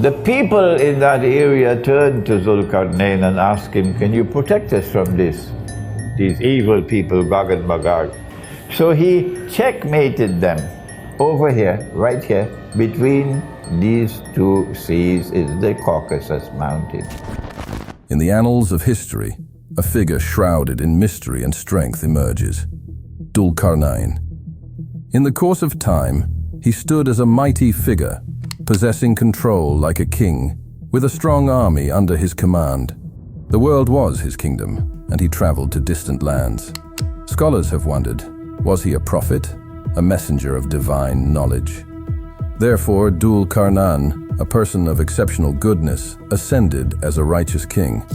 The people in that area turned to Qarnayn and asked him, can you protect us from these evil people, Gog and Magog? So he checkmated them. Over here, right here, between these two seas is the Caucasus Mountain. In the annals of history, a figure shrouded in mystery and strength emerges: Dhul Qarnayn. In the course of time, he stood as a mighty figure, possessing control like a king, with a strong army under his command. The world was his kingdom, and he traveled to distant lands. Scholars have wondered, was he a prophet, a messenger of divine knowledge? Therefore, Dhul Qarnayn, a person of exceptional goodness, ascended as a righteous king.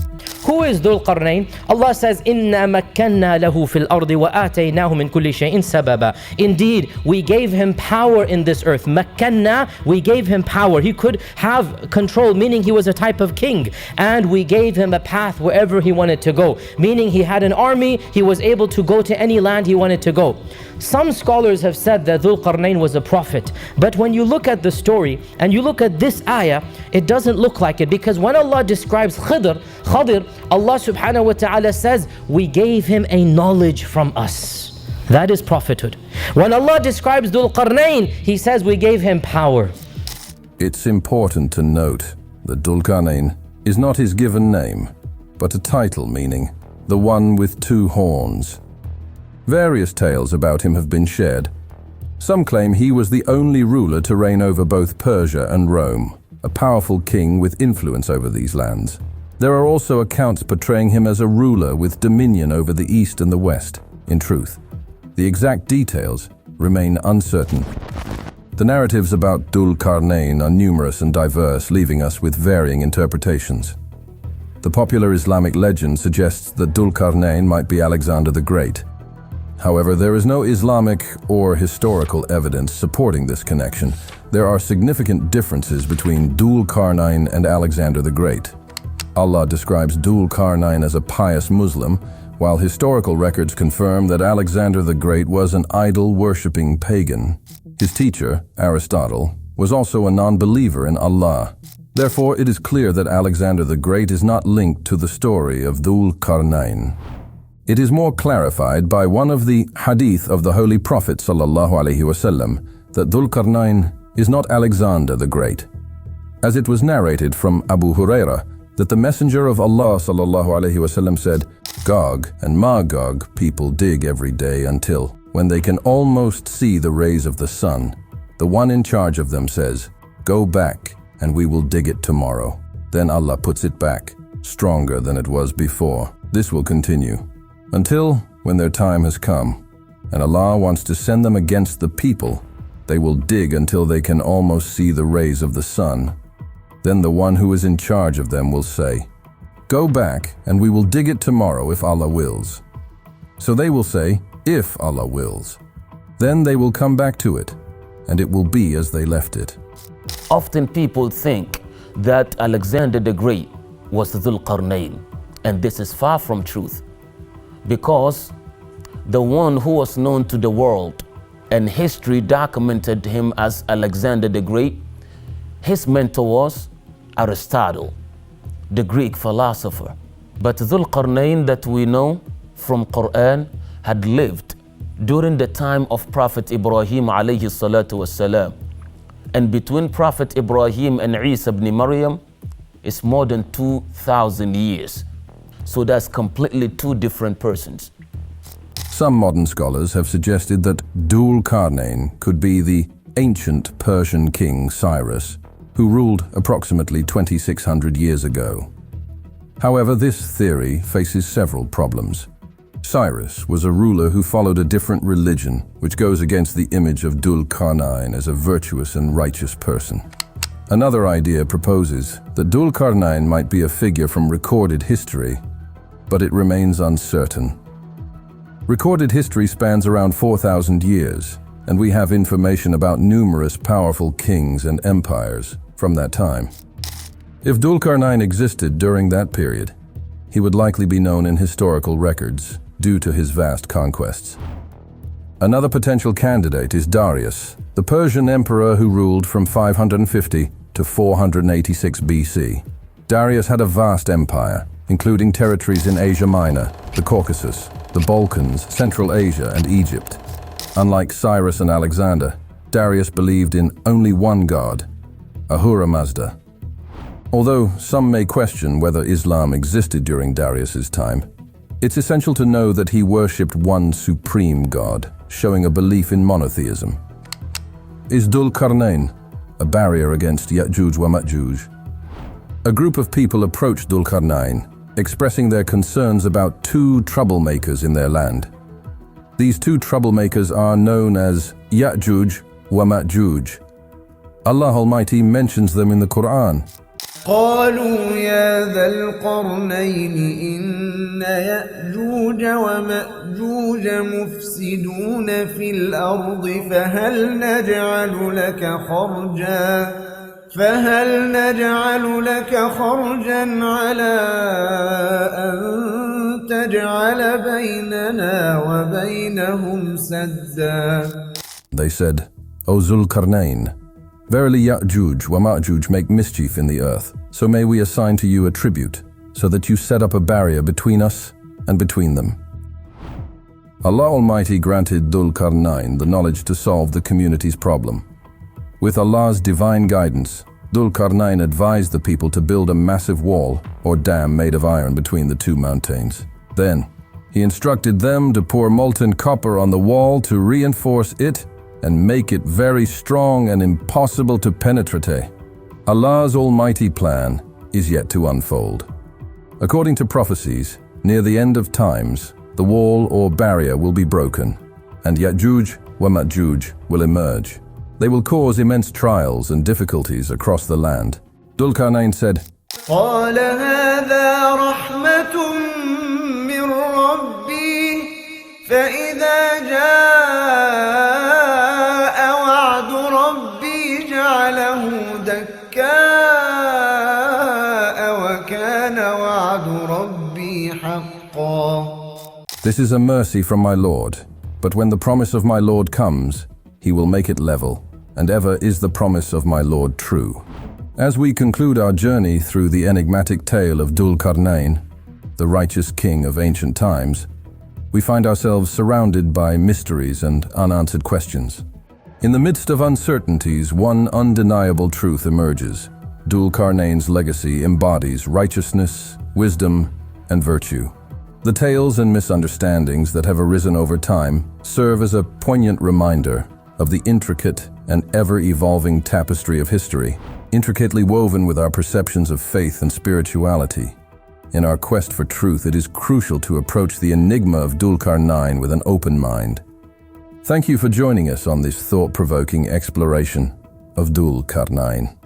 Who is Dhul Qarnayn? Allah says, "Inna makkanna lahu fil ardi wa ataynahu min kulli shay'in sababa." Indeed, we gave him power in this earth. Makkanna, we gave him power. He could have control, meaning he was a type of king. And we gave him a path wherever he wanted to go, meaning he had an army, he was able to go to any land he wanted to go. Some scholars have said that Dhul Qarnayn was a prophet. But when you look at the story and you look at this ayah, it doesn't look like it, because when Allah describes Khadir, Allah subhanahu wa ta'ala says, we gave him a knowledge from us. That is prophethood. When Allah describes Dhul Qarnayn, He says we gave him power. It's important to note that Dhul Qarnayn is not his given name, but a title meaning the one with two horns. Various tales about him have been shared. Some claim he was the only ruler to reign over both Persia and Rome, a powerful king with influence over these lands. There are also accounts portraying him as a ruler with dominion over the east and the west. In truth, the exact details remain uncertain. The narratives about Dhul Qarnayn are numerous and diverse, leaving us with varying interpretations. The popular Islamic legend suggests that Dhul Qarnayn might be Alexander the Great. However, there is no Islamic or historical evidence supporting this connection. There are significant differences between Dhul Qarnayn and Alexander the Great. Allah describes Dhul Qarnayn as a pious Muslim, while historical records confirm that Alexander the Great was an idol-worshipping pagan. His teacher, Aristotle, was also a non-believer in Allah. Therefore, it is clear that Alexander the Great is not linked to the story of Dhul Qarnayn. It is more clarified by one of the hadith of the Holy Prophet ﷺ that Dhul Qarnayn is not Alexander the Great, as it was narrated from Abu Huraira that the Messenger of Allah ﷺ said, "Gog and Magog people dig every day until, when they can almost see the rays of the sun, the one in charge of them says, 'Go back and we will dig it tomorrow.' Then Allah puts it back, stronger than it was before. This will continue until, when their time has come, and Allah wants to send them against the people, they will dig until they can almost see the rays of the sun. Then the one who is in charge of them will say, 'Go back and we will dig it tomorrow if Allah wills.' So they will say, 'If Allah wills.' Then they will come back to it, and it will be as they left it." Often people think that Alexander the Great was Dhul Qarnayn, and this is far from truth, because the one who was known to the world and history documented him as Alexander the Great, his mentor was Aristotle, the Greek philosopher. But Dhul Qarnayn that we know from Quran had lived during the time of Prophet Ibrahim alayhi salatu wassalam. And between Prophet Ibrahim and Isa ibn Maryam is more than 2,000 years. So that's completely two different persons. Some modern scholars have suggested that Dhul Qarnayn could be the ancient Persian king Cyrus, who ruled approximately 2,600 years ago. However, this theory faces several problems. Cyrus was a ruler who followed a different religion, which goes against the image of Dhul Qarnayn as a virtuous and righteous person. Another idea proposes that Dhul Qarnayn might be a figure from recorded history, but it remains uncertain. Recorded history spans around 4,000 years, and we have information about numerous powerful kings and empires from that time. If Dhul Qarnayn existed during that period, he would likely be known in historical records due to his vast conquests. Another potential candidate is Darius, the Persian emperor who ruled from 550 to 486 BC. Darius had a vast empire, including territories in Asia Minor, the Caucasus, the Balkans, Central Asia, and Egypt. Unlike Cyrus and Alexander, Darius believed in only one god, Ahura Mazda. Although some may question whether Islam existed during Darius's time, it's essential to know that he worshipped one supreme god, showing a belief in monotheism. Is Dhul Qarnayn a barrier against Ya'juj wa Ma'juj? A group of people approached Dhul Qarnayn, expressing their concerns about two troublemakers in their land. These two troublemakers are known as Ya'juj wa Ma'juj. Allah Almighty mentions them in the Quran. قالوا يا ذا القرنين إن يأجوج ومأجوج مفسدون في الأرض فهل نجعل لك خرجا على أن تجعل بيننا وبينهم سدا. They said, O Dhul Qarnayn, verily Ya'juj wa Ma'juj make mischief in the earth, so may we assign to you a tribute, so that you set up a barrier between us and between them. Allah Almighty granted Dhul Qarnayn the knowledge to solve the community's problem. With Allah's divine guidance, Dhul Qarnayn advised the people to build a massive wall or dam made of iron between the two mountains. Then, he instructed them to pour molten copper on the wall to reinforce it and make it very strong and impossible to penetrate. Allah's almighty plan is yet to unfold. According to prophecies, near the end of times, the wall or barrier will be broken, and Ya'juj wa Ma'juj will emerge. They will cause immense trials and difficulties across the land. Dhul Qarnayn said, قال هذا رحمة من ربي فإذا جاء وعد ربي جعله دكاء وكان وعد ربي حقا. This is a mercy from my Lord, but when the promise of my Lord comes, he will make it level, and ever is the promise of my Lord true. As we conclude our journey through the enigmatic tale of Dhul Qarnayn, the righteous king of ancient times, we find ourselves surrounded by mysteries and unanswered questions. In the midst of uncertainties, one undeniable truth emerges. Dhul Qarnayn's legacy embodies righteousness, wisdom, and virtue. The tales and misunderstandings that have arisen over time serve as a poignant reminder of the intricate and ever-evolving tapestry of history, intricately woven with our perceptions of faith and spirituality. In our quest for truth, it is crucial to approach the enigma of Dhul Qarnayn with an open mind. Thank you for joining us on this thought-provoking exploration of Dhul Qarnayn.